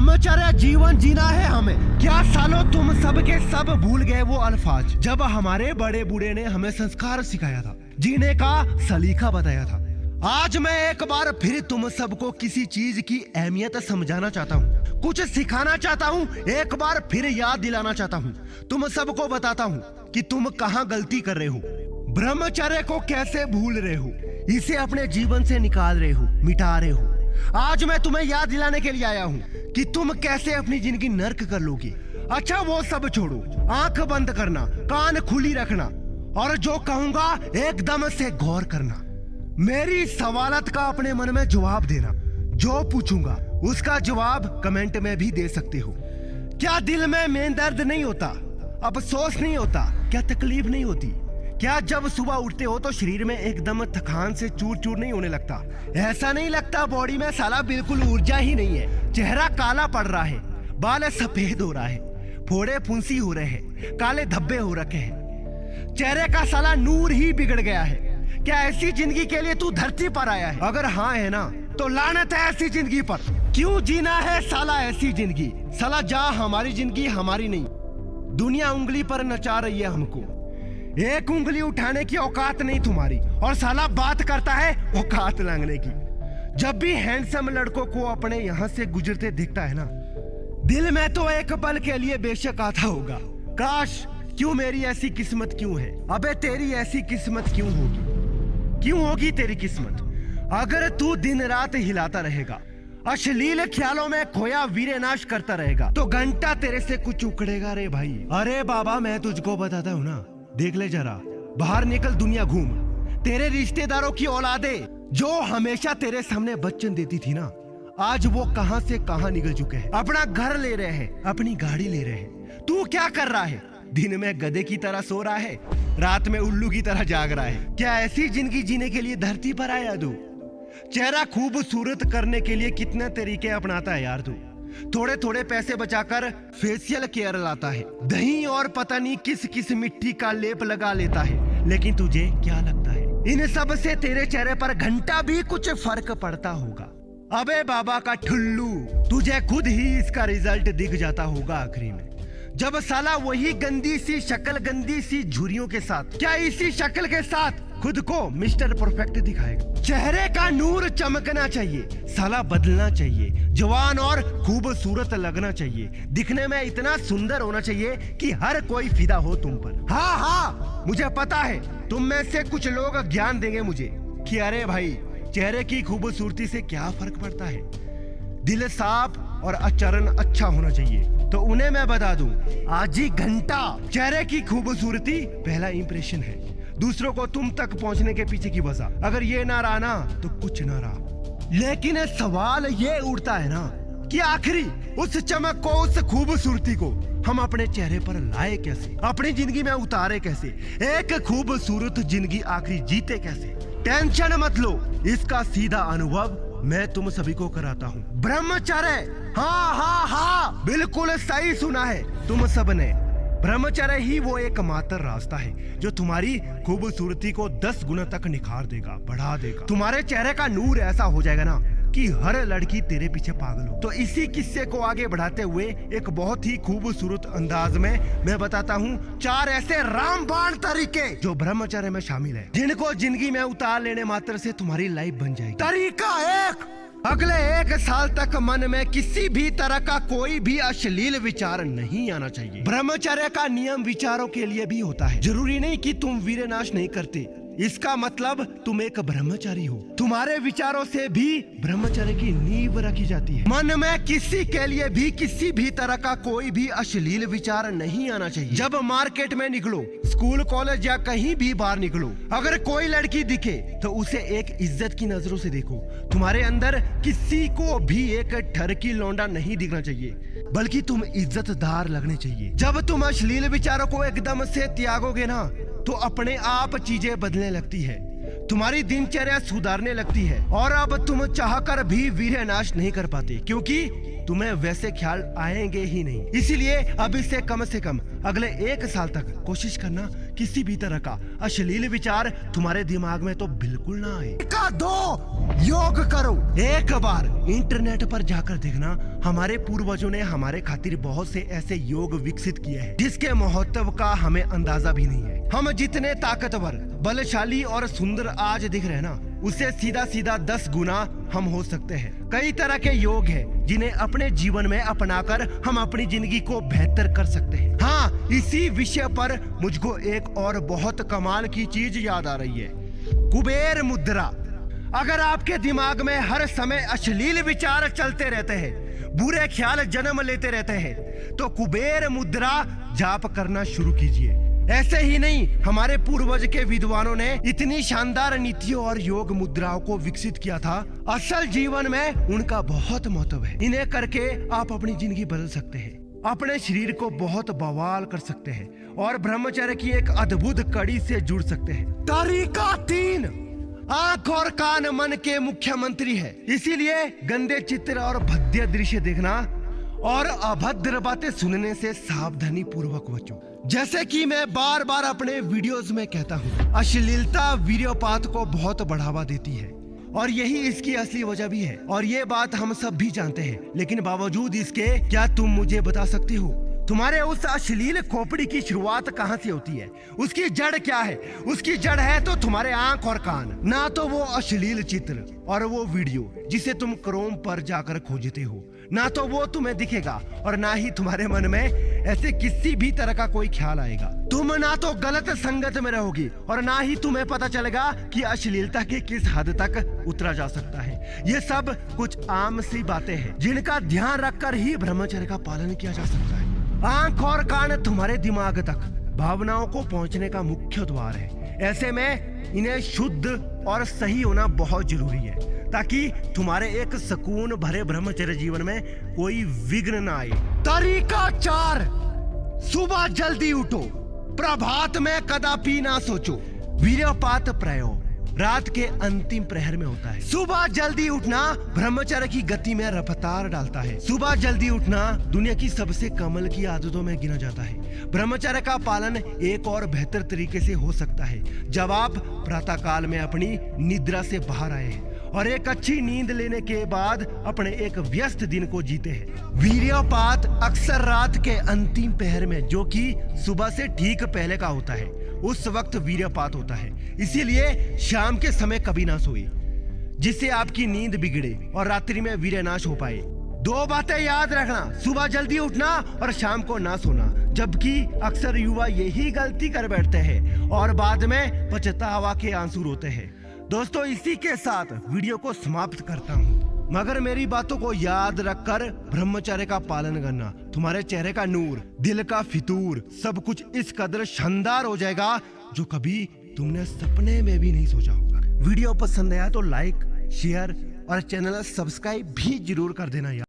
ब्रह्मचर्य जीवन जीना है हमें। क्या सालों तुम सब के सब भूल गए वो अल्फाज जब हमारे बड़े बूढ़े ने हमें संस्कार सिखाया था, जीने का सलीका बताया था। आज मैं एक बार फिर तुम सबको किसी चीज की अहमियत समझाना चाहता हूँ, कुछ सिखाना चाहता हूँ, एक बार फिर याद दिलाना चाहता हूँ। तुम सबको बताता हूँ कि तुम कहाँ गलती कर रहे हो, ब्रह्मचर्य को कैसे भूल रहे हो, इसे अपने जीवन से निकाल रहे हो, मिटा रहे हो। आज मैं तुम्हें याद दिलाने के लिए आया हूँ कि तुम कैसे अपनी जिंदगी नर्क कर लोगे। अच्छा वो सब छोड़ो, आंख बंद करना, कान खुली रखना और जो कहूंगा एकदम से गौर करना। मेरी सवालत का अपने मन में जवाब देना। जो पूछूंगा उसका जवाब कमेंट में भी दे सकते हो। क्या दिल में दर्द नहीं होता, अफसोस नहीं होता, क्या तकलीफ नहीं होती? क्या जब सुबह उठते हो तो शरीर में एकदम थकान से चूर चूर नहीं होने लगता? ऐसा नहीं लगता बॉडी में साला बिल्कुल ऊर्जा ही नहीं है? चेहरा काला पड़ रहा है, बाल सफेद हो रहा है, फोड़े फुंसी हो रहे हैं, काले धब्बे हो रखे हैं, चेहरे का साला नूर ही बिगड़ गया है। क्या ऐसी जिंदगी के लिए तू धरती पर आया है? अगर हाँ है ना तो लानत है ऐसी जिंदगी पर। क्यों जीना है साला ऐसी जिंदगी? साला जा, हमारी जिंदगी हमारी नहीं, दुनिया उंगली पर नचा रही है हमको। एक उंगली उठाने की औकात नहीं तुम्हारी और साला बात करता है औकात लांघने की। जब भी हैंडसम लड़कों को अपने यहाँ से गुजरते दिखता है ना, दिल में तो एक पल के लिए बेशक आता होगा, काश क्यों मेरी ऐसी किस्मत क्यों है। अबे तेरी ऐसी किस्मत क्यों होगी तेरी किस्मत? अगर तू दिन रात हिलाता रहेगा, अश्लील ख्यालों में खोया वीरेनाश करता रहेगा तो घंटा तेरे से कुछ उखड़ेगा रे भाई। अरे बाबा मैं तुझको बताता हूँ ना, देख ले जरा, बाहर निकल, दुनिया घूम। तेरे रिश्तेदारों की औलादे जो हमेशा तेरे सामने बच्चन देती थी ना, आज वो कहां से कहां निकल चुके हैं। अपना घर ले रहे हैं, अपनी गाड़ी ले रहे हैं। तू क्या कर रहा है? दिन में गधे की तरह सो रहा है, रात में उल्लू की तरह जाग रहा है। क्या ऐसी जिंदगी जीने के लिए धरती पर आया तू? चेहरा खूबसूरत करने के लिए कितने तरीके अपनाता है यार तू। थोड़े थोड़े पैसे बचाकर फेशियल केयर लाता है, दही और पता नहीं किस किस मिट्टी का लेप लगा लेता है। लेकिन तुझे क्या लगता है इन सब से तेरे चेहरे पर घंटा भी कुछ फर्क पड़ता होगा? अबे बाबा का ठुल्लू, तुझे खुद ही इसका रिजल्ट दिख जाता होगा आखिरी में, जब साला वही गंदी सी शक्ल, गंदी सी झुर्रियों के साथ, क्या इसी शक्ल के साथ खुद को मिस्टर परफेक्ट दिखाएगा। चेहरे का नूर चमकना चाहिए, साला बदलना चाहिए, जवान और खूबसूरत लगना चाहिए, दिखने में इतना सुंदर होना चाहिए कि हर कोई फिदा हो तुम पर। हाँ हाँ मुझे पता है तुम में से कुछ लोग ज्ञान देंगे मुझे कि अरे भाई चेहरे की खूबसूरती से क्या फर्क पड़ता है, दिल साफ और आचरण अच्छा होना चाहिए। तो उन्हें मैं बता दूं, आज ही घंटा चेहरे की खूबसूरती पहला इंप्रेशन है, दूसरों को तुम तक पहुंचने के पीछे की वजह। अगर ये ना रहा ना तो कुछ ना रहा। लेकिन सवाल ये उठता है ना कि आखिरी उस चमक को, उस खूबसूरती को हम अपने चेहरे पर लाए कैसे, अपनी जिंदगी में उतारे कैसे, एक खूबसूरत जिंदगी आखिरी जीते कैसे? टेंशन मत लो, इसका सीधा अनुभव मैं तुम सभी को कराता हूँ। ब्रह्मचर्य, हाँ हाँ हाँ बिल्कुल सही सुना है तुम सबने। ब्रह्मचर्य ही वो एकमात्र रास्ता है जो तुम्हारी खूबसूरती को 10 गुना तक निखार देगा, बढ़ा देगा। तुम्हारे चेहरे का नूर ऐसा हो जाएगा ना कि हर लड़की तेरे पीछे पागल हो। तो इसी किस्से को आगे बढ़ाते हुए एक बहुत ही खूबसूरत अंदाज में मैं बताता हूँ 4 ऐसे रामबाण तरीके जो ब्रह्मचर्य में शामिल है, जिनको जिंदगी में उतार लेने मात्र से तुम्हारी लाइफ बन जाएगी। तरीका 1, अगले 1 साल तक मन में किसी भी तरह का कोई भी अश्लील विचार नहीं आना चाहिए। ब्रह्मचर्य का नियम विचारों के लिए भी होता है, जरूरी नहीं कि तुम वीरनाश नहीं करते, इसका मतलब तुम एक ब्रह्मचारी हो। तुम्हारे विचारों से भी ब्रह्मचर्य की नींव रखी जाती है। मन में किसी के लिए भी किसी भी तरह का कोई भी अश्लील विचार नहीं आना चाहिए। जब मार्केट में निकलो, स्कूल कॉलेज या कहीं भी बाहर निकलो, अगर कोई लड़की दिखे तो उसे एक इज्जत की नजरों से देखो। तुम्हारे अंदर किसी को भी एक ठरकी लौंडा नहीं दिखना चाहिए, बल्कि तुम इज्जतदार लगने चाहिए। जब तुम अश्लील विचारों को एकदम से त्यागोगे ना तो अपने आप चीजें बदलने लगती है। तुम्हारी दिनचर्या सुधारने लगती है और अब तुम चाहकर भी वीर्य नाश नहीं कर पाते, क्योंकि तुम्हें वैसे ख्याल आएंगे ही नहीं। इसीलिए अभी से कम अगले 1 साल तक कोशिश करना किसी भी तरह का अश्लील विचार तुम्हारे दिमाग में तो बिल्कुल ना आए। का 2 योग करो। एक बार इंटरनेट पर जाकर देखना, हमारे पूर्वजों ने हमारे खातिर बहुत से ऐसे योग विकसित किए हैं जिसके महत्व का हमें अंदाजा भी नहीं है। हम जितने ताकतवर, बलशाली और सुंदर आज दिख रहे हैं ना, उससे सीधा 10 गुना हम हो सकते हैं। कई तरह के योग हैं जिन्हें अपने जीवन में अपनाकर हम अपनी जिंदगी को बेहतर कर सकते हैं। हाँ, इसी विषय पर मुझको एक और बहुत कमाल की चीज याद आ रही है, कुबेर मुद्रा। अगर आपके दिमाग में हर समय अश्लील विचार चलते रहते हैं, बुरे ख्याल जन्म लेते रहते हैं, तो कुबेर मुद्रा जाप करना शुरू कीजिए। ऐसे ही नहीं, हमारे पूर्वज के विद्वानों ने इतनी शानदार नीतियों और योग मुद्राओं को विकसित किया था। असल जीवन में उनका बहुत महत्व है। इन्हें करके आप अपनी जिंदगी बदल सकते हैं, अपने शरीर को बहुत बवाल कर सकते हैं और ब्रह्मचर्य की एक अद्भुत कड़ी से जुड़ सकते हैं। तरीका 3, आंख और कान मन के मुख्यमंत्री है। इसीलिए गंदे चित्र और भद्दे दृश्य देखना और अभद्र बातें सुनने से सावधानी पूर्वक बचो। जैसे कि मैं बार बार अपने वीडियोस में कहता हूँ, अश्लीलता वीर्योपात को बहुत बढ़ावा देती है और यही इसकी असली वजह भी है। और ये बात हम सब भी जानते हैं, लेकिन बावजूद इसके क्या तुम मुझे बता सकती हो, तुम्हारे उस अश्लील खोपड़ी की शुरुआत कहाँ से होती है? उसकी जड़ क्या है? उसकी जड़ है तो तुम्हारे आंख और कान, ना तो वो अश्लील चित्र और वो वीडियो जिसे तुम क्रोम पर जाकर खोजते हो। ना तो वो तुम्हें दिखेगा और ना ही तुम्हारे मन में ऐसे किसी भी तरह का कोई ख्याल आएगा। तुम ना तो गलत संगत में रहोगी और ना ही तुम्हें पता चलेगा कि अश्लीलता की किस हद तक उतरा जा सकता है। ये सब कुछ आम सी बातें हैं जिनका ध्यान रखकर ही ब्रह्मचर्य का पालन किया जा सकता है। आंख और कान तुम्हारे दिमाग तक भावनाओं को पहुंचने का मुख्य द्वार है। ऐसे में इन्हें शुद्ध और सही होना बहुत जरूरी है, ताकि तुम्हारे एक सुकून भरे ब्रह्मचर्य जीवन में कोई विघ्न ना आए। तरीका 4, सुबह जल्दी उठो, प्रभात में कदापि ना सोचो। वीर्योपात प्रयोग रात के अंतिम प्रहर में होता है। सुबह जल्दी उठना ब्रह्मचर्य की गति में रफ्तार डालता है। सुबह जल्दी उठना दुनिया की सबसे कमाल की आदतों में गिना जाता है। ब्रह्मचर्य का पालन एक और बेहतर तरीके से हो सकता है जब आप प्रातः काल में अपनी निद्रा से बाहर आए हैं और एक अच्छी नींद लेने के बाद अपने एक व्यस्त दिन को जीते हैं। वीर्योपात अक्सर रात के अंतिम पहर में, जो कि सुबह से ठीक पहले का होता है, उस वक्त वीर्यपात होता है। इसीलिए शाम के समय कभी ना सोए जिससे आपकी नींद बिगड़े और रात्रि में वीर्यनाश हो पाए। 2 बातें याद रखना, सुबह जल्दी उठना और शाम को ना सोना। जबकि अक्सर युवा यही गलती कर बैठते हैं और बाद में पछतावा के आंसू रोते हैं। दोस्तों, इसी के साथ वीडियो को समाप्त करता हूँ, मगर मेरी बातों को याद रखकर ब्रह्मचर्य का पालन करना। तुम्हारे चेहरे का नूर, दिल का फितूर, सब कुछ इस कदर शानदार हो जाएगा जो कभी तुमने सपने में भी नहीं सोचा होगा। वीडियो पसंद आया तो लाइक, शेयर और चैनल सब्सक्राइब भी जरूर कर देना यार।